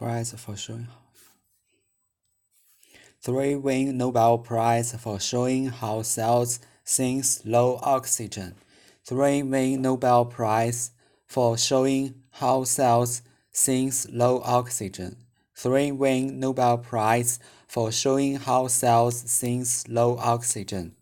Prize for showing. 3 win Nobel Prize for showing how cells sinks low oxygen. 3 win Nobel Prize for showing how cells sinks low oxygen. 3 win Nobel Prize for showing how cells sinks low oxygen.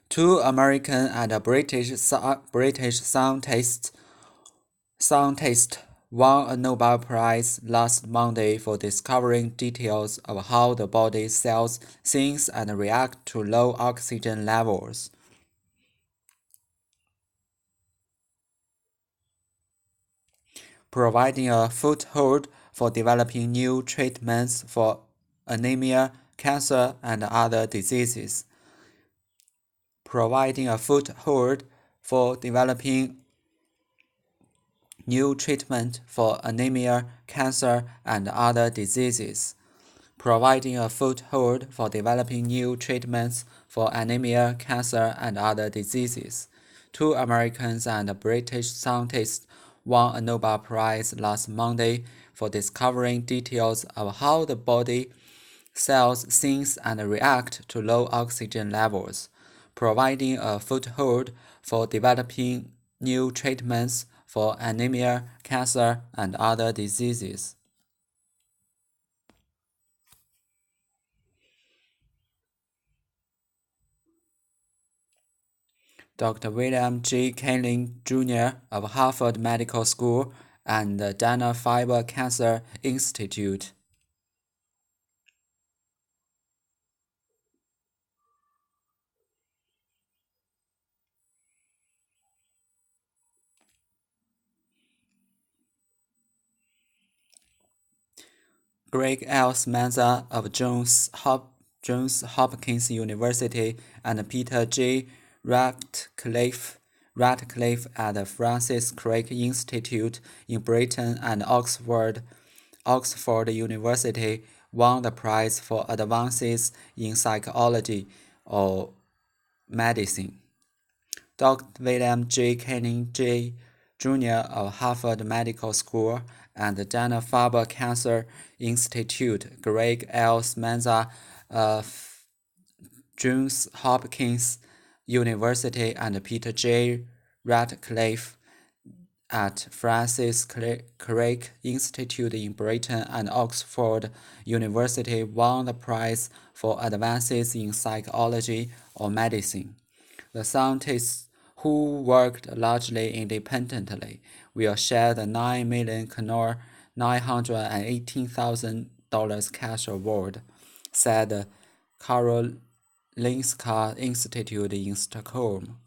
Two American and British scientists won a Nobel Prize last Monday for discovering details of how the body cells think and react to low oxygen levels. Providing a foothold for developing new treatments for anemia, cancer, and other diseases. Providing a foothold for developing new treatment for anemia, cancer, and other diseases. Providing a foothold for developing new treatments for anemia, cancer, and other diseases. Two Americans and British scientists won a Nobel Prize last Monday for discovering details of how the body cells think and react to low oxygen levels, providing a foothold for developing new treatments for anemia, cancer, and other diseases. Dr. William J. Kaelin, Jr. of Harvard Medical School and the Dana-Farber Cancer Institute. Greg L. Smenza of Johns Hopkins University and Peter J. Ratcliffe at the Francis Crick Institute in Britain and Oxford University won the prize for advances in psychology or medicine. Dr. William J. Kaelin Jr. of Harvard Medical School and the Dana-Farber Cancer Institute, Greg L. Smenza of Johns Hopkins University, and Peter J. Ratcliffe at Francis Crick Institute in Britain and Oxford University won the prize for advances in psychology or medicine. The scientists who worked largely independently will share the $9,918,000 cash award, said the Karolinska Institute in Stockholm.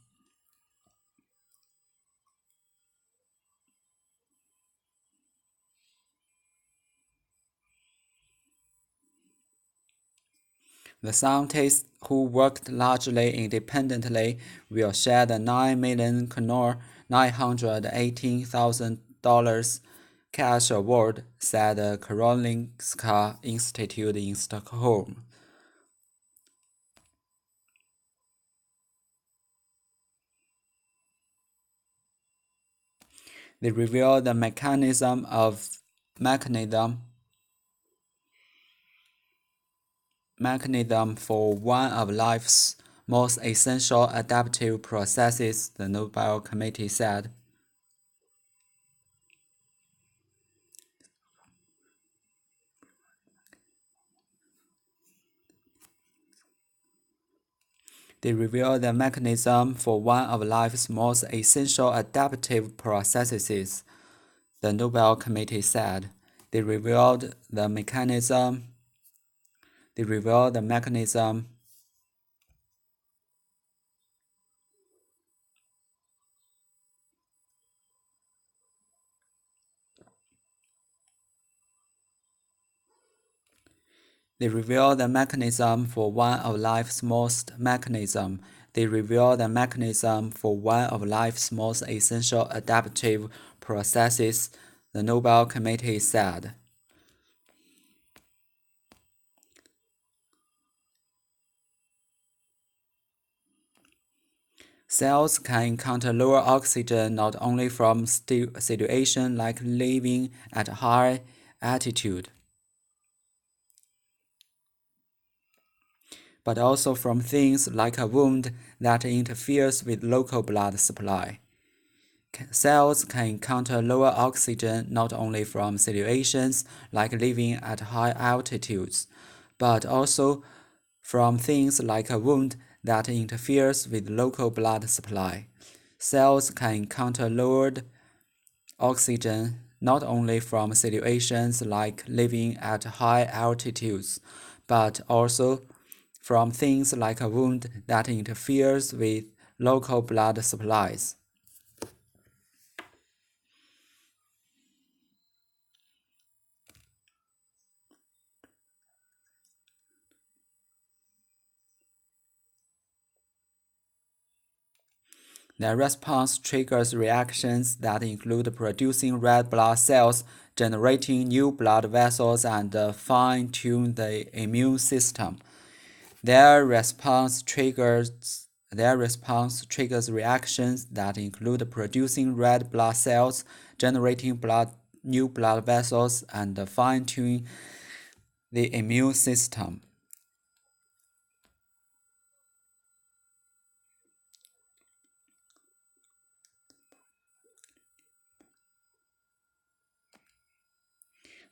The scientists who worked largely independently will share the $9,918,000 cash award, said the Karolinska Institute in Stockholm. They revealed the mechanism for one of life's most essential adaptive processes, the Nobel Committee said. They revealed the mechanism for one of life's most essential adaptive processes, the Nobel Committee said. They revealed the mechanism for one of life's most They reveal the mechanism for one of life's most essential adaptive processes, the Nobel Committee said. Cells can encounter lower oxygen not only from situations like living at high altitude, but also from things like a wound that interferes with local blood supply. Cells can encounter lower oxygen not only from situations like living at high altitudes, but also from things like a wound that interferes with local blood supply. Cells can encounter lowered oxygen not only from situations like living at high altitudes, but also from things like a wound that interferes with local blood supplies. Their response triggers reactions that include producing red blood cells, generating new blood vessels, and fine-tune the immune system. Their response triggers reactions that include producing red blood cells, generating new blood vessels, and fine-tuning the immune system.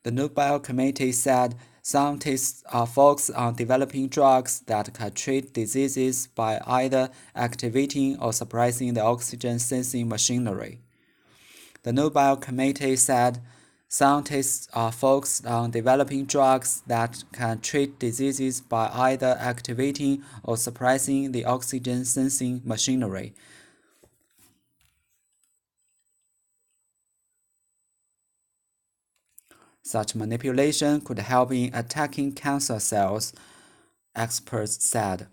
The Nobel Committee said scientists are focused on developing drugs that can treat diseases by either activating or suppressing the oxygen sensing machinery. The Nobel Committee said scientists are focused on developing drugs that can treat diseases by either activating or suppressing the oxygen sensing machinery. Such manipulation could help in attacking cancer cells, experts said.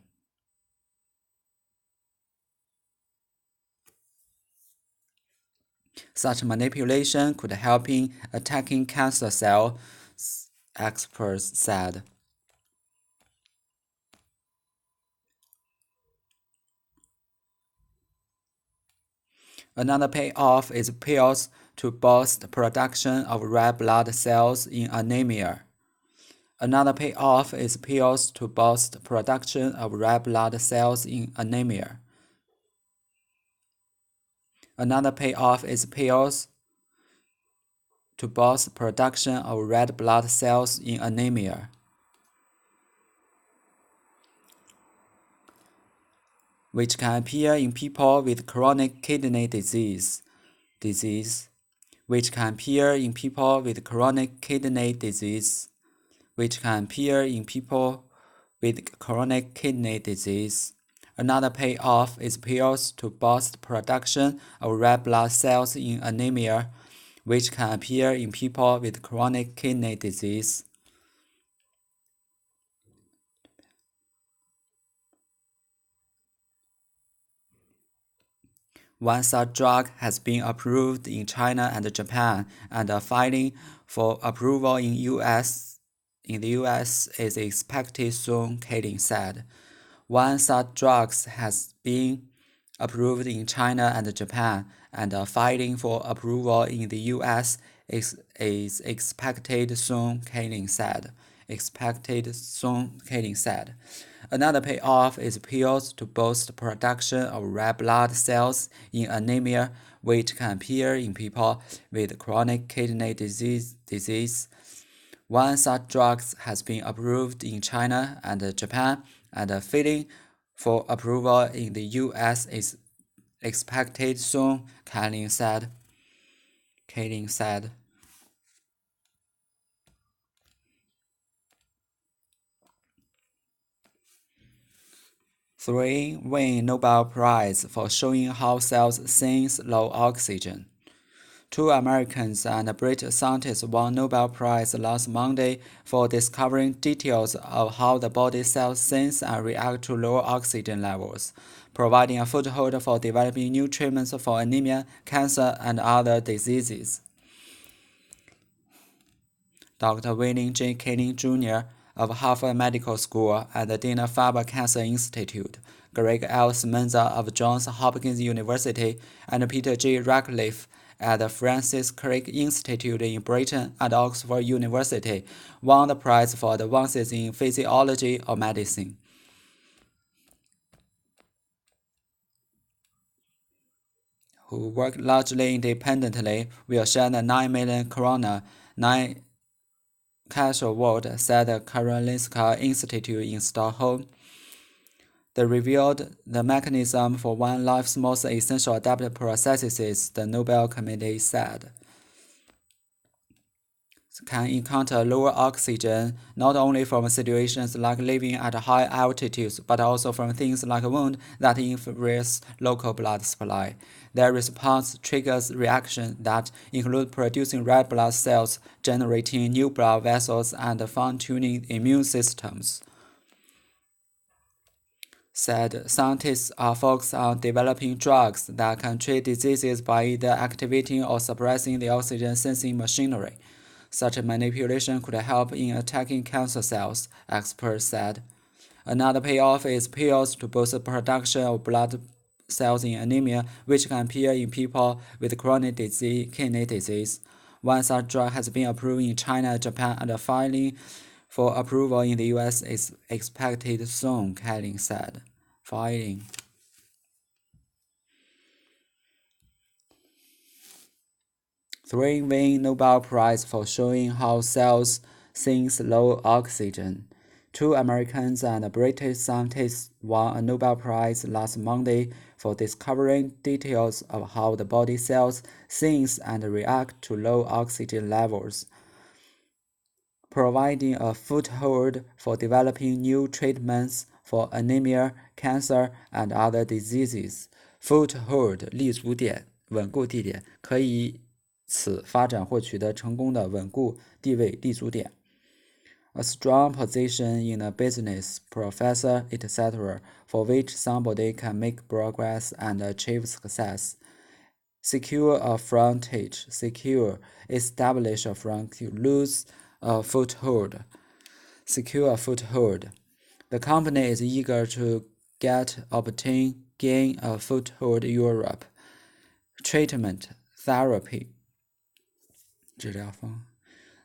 Such manipulation could help in attacking cancer cells, experts said. Another payoff is pills to boost production of red blood cells in anemia. Another payoff is pills to boost production of red blood cells in anemia. Another payoff is pills to boost production of red blood cells in anemia. Which can appear in people with chronic kidney disease, which can appear in people with chronic kidney disease, which can appear in people with chronic kidney disease. Another payoff is pills to boost production of red blood cells in anemia, which can appear in people with chronic kidney disease. One such drug has been approved in China and Japan, and a filing for approval in the US is expected soon, Kaling said. One such drug has been approved in China and Japan, and a filing for approval in the US is expected soon, Kaling said. Another payoff is pills to boost production of red blood cells in anemia, which can appear in people with chronic kidney disease. One such drug has been approved in China and Japan, and a filing for approval in the US is expected soon, Kaling said. 3. Win Nobel Prize for showing how cells sense low oxygen. Two Americans and a British scientist won Nobel Prize last Monday for discovering details of how the body cells sense and react to lower oxygen levels, providing a foothold for developing new treatments for anemia, cancer, and other diseases. Dr. William J. Kaelin Jr. of Harvard Medical School and the Dana-Farber Cancer Institute, Greg L. Smenza of Johns Hopkins University, and Peter J. Ratcliffe at the Francis Crick Institute in Britain and Oxford University won the prize for advances in physiology or medicine. Who work largely independently will share the 9 million krona, 9 cash award, said the Karolinska Institute in Stockholm. They revealed the mechanism for one of life's most essential adaptive processes, the Nobel Committee said. Can encounter lower oxygen not only from situations like living at high altitudes, but also from things like a wound that interferes local blood supply. Their response triggers reactions that include producing red blood cells, generating new blood vessels, and fine-tuning immune systems. Said scientists are focused on developing drugs that can treat diseases by either activating or suppressing the oxygen sensing machinery. Such a manipulation could help in attacking cancer cells, experts said. Another payoff is pills to boost the production of blood cells in anemia, which can appear in people with chronic kidney disease. One such drug has been approved in China, Japan, and filing for approval in the US is expected soon, Kaelin said. Filing. Three win Nobel Prize for showing how cells sense low oxygen. Two Americans and a British scientists won a Nobel Prize last Monday for discovering details of how the body cells sense and react to low oxygen levels, providing a foothold for developing new treatments for anemia, cancer, and other diseases. Foothold 立足点、稳固地点，可以此发展或取得成功的稳固地位立足点。A strong position in a business, professor, etc., for which somebody can make progress and achieve success. Secure a frontage, secure, establish a front, lose a foothold. Secure a foothold. The company is eager to gain a foothold in Europe. Treatment, therapy. 治疗方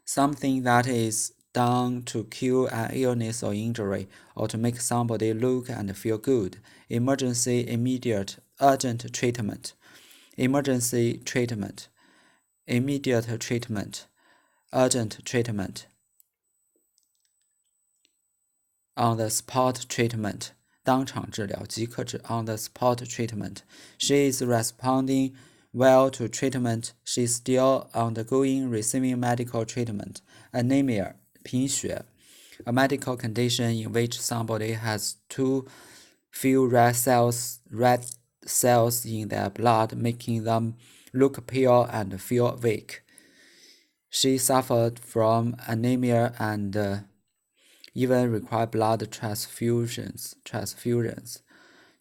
Something that is done to cure an illness or injury, or to make somebody look and feel good. Emergency, immediate, urgent treatment. Emergency treatment. Immediate treatment. Urgent treatment. On the spot treatment. 当场治疗，即刻治 on the spot treatment. She is responding well to treatment. She is still undergoing receiving medical treatment. Anemia, 贫血, a medical condition in which somebody has too few red cells in their blood, making them look pale and feel weak. She suffered from anemia and even required blood transfusions.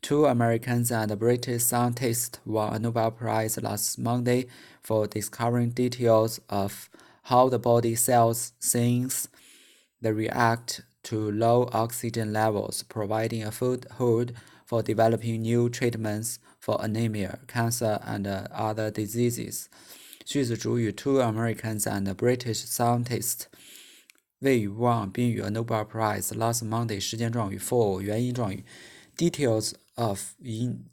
Two Americans and a British scientists won a Nobel Prize last Monday for discovering details of how the body cells sense they react to low oxygen levels, providing a foothold for developing new treatments for anemia, cancer, and other diseases. 句子主语 Two Americans and a British scientists 谓语望宾语 a Nobel Prize last Monday 时间状语 for 原因状语 details of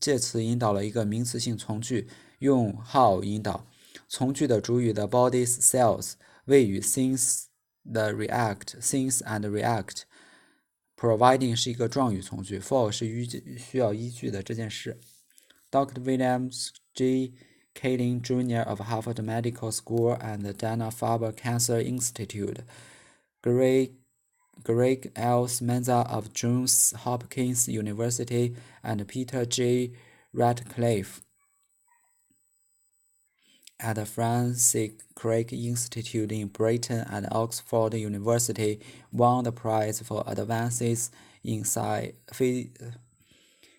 介词引导了一个名词性从句，用 how 引导。从句的主语的 body's cells 谓语 since and react providing 是一个状语从句 for 是需要依据的这件事。Dr. William J. Kaelin Jr. of Harvard Medical School and the Dana-Farber Cancer Institute, Greg L. Smenza of Johns Hopkins University, and Peter J. Ratcliffe at the Francis Crick Institute in Britain and Oxford University won the prize for advances in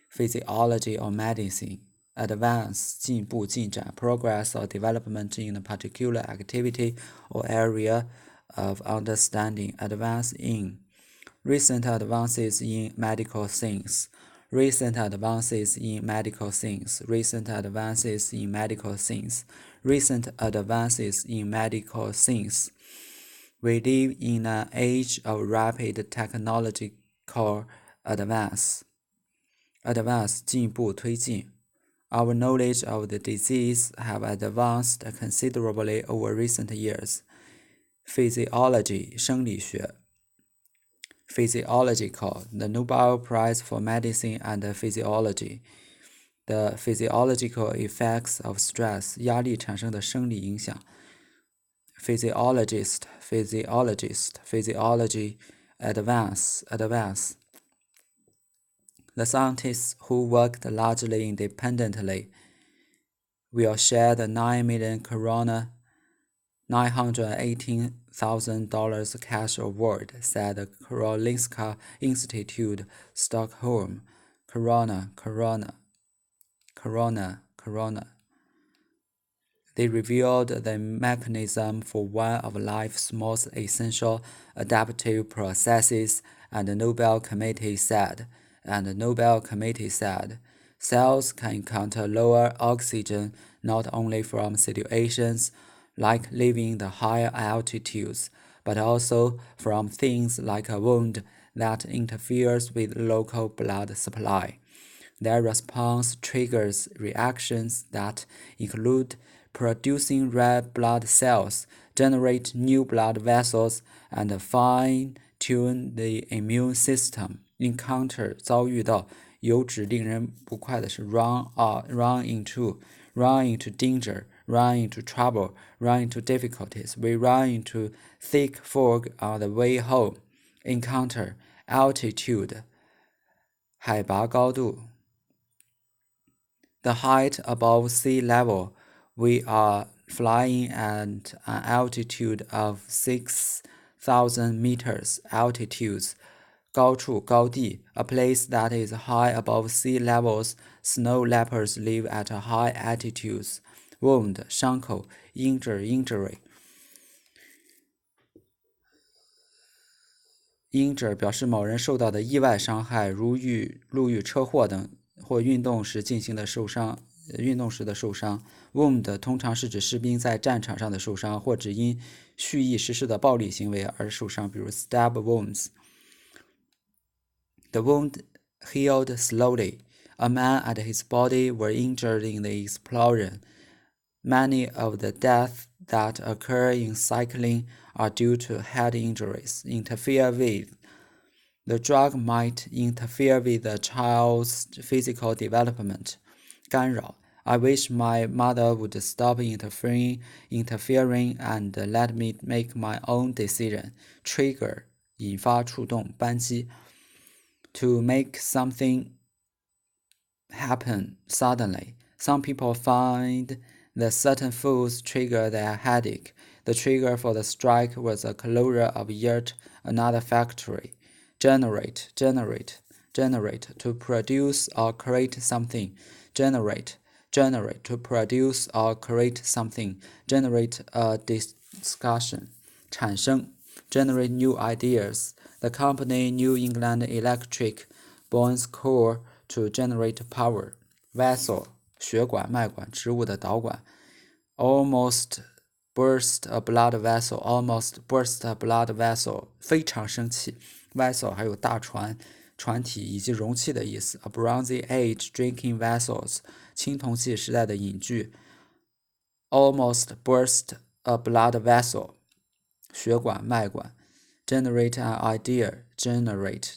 physiology or medicine. Advance 进步进展 progress or development in a particular activity or area of understanding. Advance in recent advances in medical science. Recent advances in medical science. Recent advances in medical science. Recent advances in medical science. We live in an age of rapid technological advance. Advance 进步推进. Our knowledge of the disease have advanced considerably over recent years. Physiology 生理学. Physiological, the Nobel Prize for Medicine and Physiology. The physiological effects of stress, 压力产生的生理影响. Physiologist, physiology, advance. The scientists who worked largely independently will share the $9,918,000 cash award, said the Karolinska Institute, Stockholm. Corona. They revealed the mechanism for one of life's most essential adaptive processes, and the Nobel Committee said, cells can encounter lower oxygen not only from situations like living in the higher altitudes, but also from things like a wound that interferes with local blood supply. Their response triggers reactions that include producing red blood cells, generate new blood vessels, and fine-tune the immune system. Encounter 遭遇到，有指令人不快的是 run into danger, run into trouble, run into difficulties. We run into thick fog on the way home. Encounter altitude 海拔高度. The height above sea level. We are flying at an altitude of 6,000 meters. Altitudes 高处高地 a place that is high above sea levels. Snow leopards live at high altitudes. Wound 伤口 injury. Injure 表示某人受到的意外伤害，如路遇车祸等，或运动时的受伤。Wound 通常是指士兵在战场上的受伤，或指因蓄意实施的暴力行为而受伤，比如 stab wounds. The wound healed slowly. A man and his body were injured in the explosion. Many of the deaths that occur in cycling are due to head injuries. Interfere with. The drug might interfere with the child's physical development. 干扰. I wish my mother would stop interfering and let me make my own decision. Trigger 引发触动扳机. To make something happen suddenly. Some people find that certain foods trigger their headache. The trigger for the strike was the closure of yet another factory. Generate, to produce or create something. Generate, to produce or create something. Generate a discussion. 产生 generate new ideas. The company New England Electric burns coal to generate power. Vessel 血管、脉管、植物的导管。Almost burst a blood vessel. 非常生气。Vessel 还有大船、船体以及容器的意思。A Bronze Age drinking vessels. 青铜器时代的饮具。Almost burst a blood vessel. 血管、脉管。Generate an idea. Generate.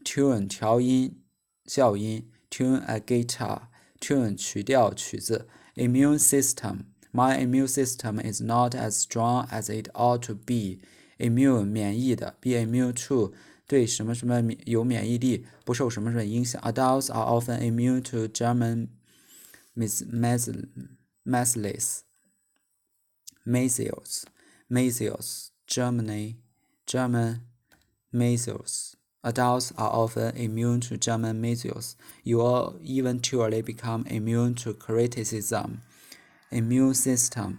Tune 调音、校音。Tune a guitar. Tune 曲调、曲子。Immune system. My immune system is not as strong as it ought to be. Immune 免疫的 be immune to 对什么什么有免疫力，不受什么什么影响。Adults are often immune to German measles. measles, measles, German measles. Adults are often immune to German measles. You will eventually become immune to criticism. Immune system.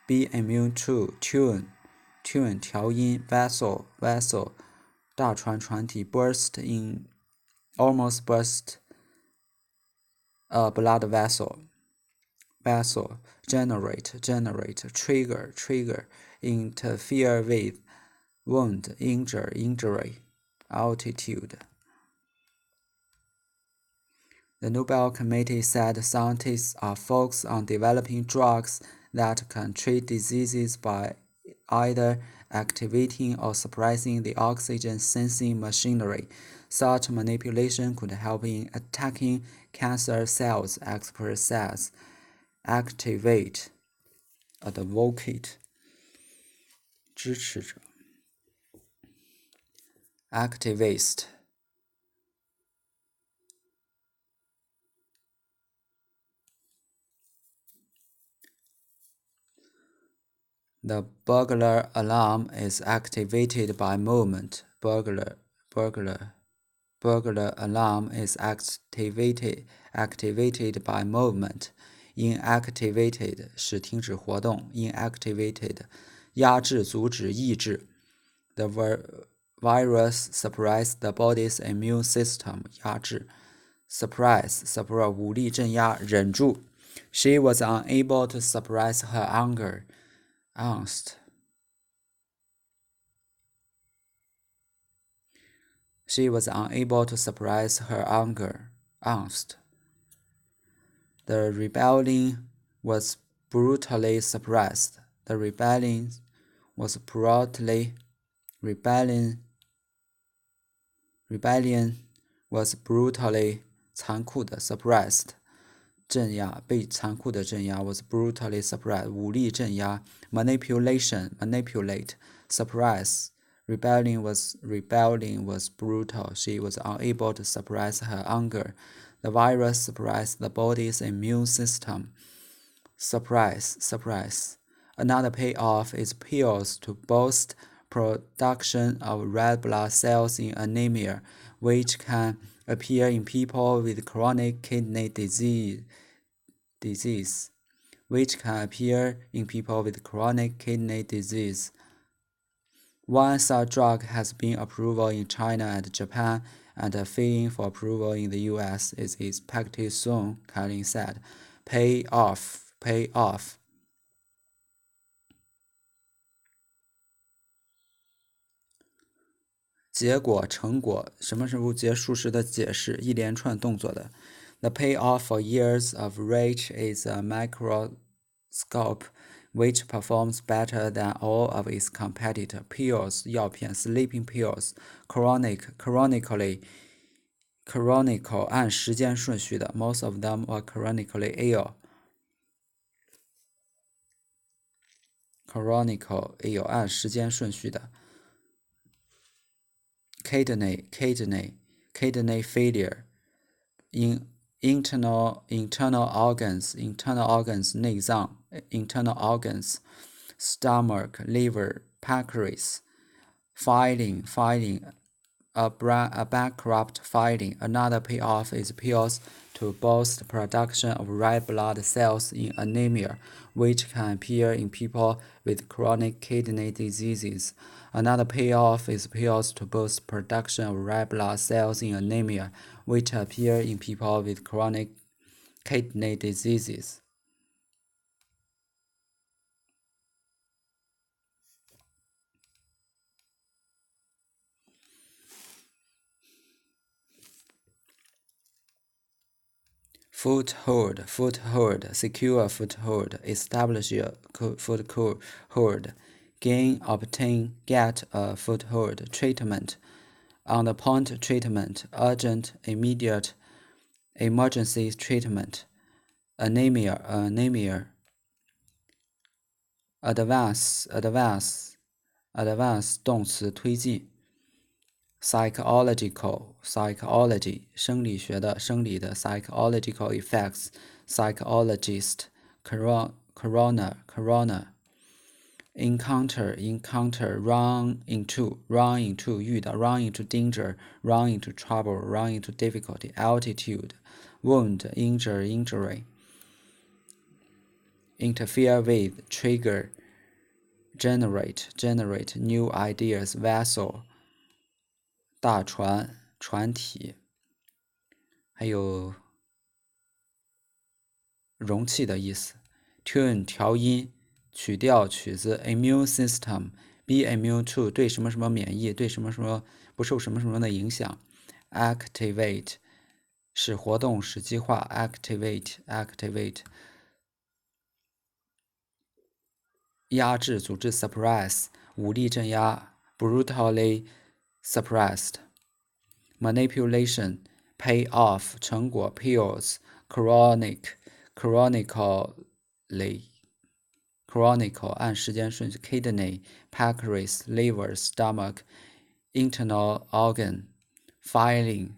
Be immune to tune 调音 vessel 大船船体 almost burst a blood vessel generate trigger interfere with wound injury altitude. The Nobel Committee said scientists are focused on developing drugs that can treat diseases by either activating or suppressing the oxygen sensing machinery. Such manipulation could help in attacking cancer cells, expert says. Activate, advocate, 支持者 activist, the burglar alarm is activated by movement. Burglar alarm is activated by movement. Inactivated 使停止活动 inactivated 压制阻止抑制 The virus suppressed the body's immune system 压制 suppress 武力镇压忍住 She was unable to suppress her anger angst She was unable to suppress her anger angst The rebellion was brutally suppressed. The rebellion was brutally残酷的 suppressed 镇压被残酷的镇压 was brutally suppressed 武力镇压 manipulate suppress rebellion was brutal. She was unable to suppress her anger. The virus suppressed the body's immune system. Suppress. Another payoff is pills to boost production of red blood cells in anemia, which can appear in people with chronic kidney disease. One such drug has been approved in China and Japan, and a filing for approval in the US is expected soon, Kalin said. Pay off. 结果成果什么是不结束时的解释一连串动作的 The payoff for years of research is a microscope which performs better than all of its competitor pills 药片 sleeping pills chronically 按时间顺序的 most of them are chronically ill 按时间顺序的kidney failure in internal organs 内脏 internal organs stomach liver pancreas filing a bankrupt filing another payoff is pills to boost production of red blood cells in anemia which can appear in people with chronic kidney diseases Another payoff is pills to boost production of red blood cells in anemia, which appear in people with chronic kidney diseases. Foothold, secure foothold, establish a foothold. Gain, obtain, get a foothold, treatment, on-the-point treatment, urgent, immediate, emergency treatment, anemia, advance, 动词推进 psychology 生理学的生理的 psychological effects psychologist corona, encounter, run into 遇到 run into danger, run into trouble, run into difficulty, altitude, wound, injury, interfere with, trigger, generate new ideas, vessel, 大船船体，还有容器的意思。tune 调音，曲调曲子。immune system be immune to 对什么什么免疫，对什么什么不受什么什么的影响。activate 使活动使激化。activate 压制组织。suppress 武力镇压。brutally suppressed manipulation pay off 成果。pills chronicle 按时间顺序。kidney pancreas liver stomach internal organ filing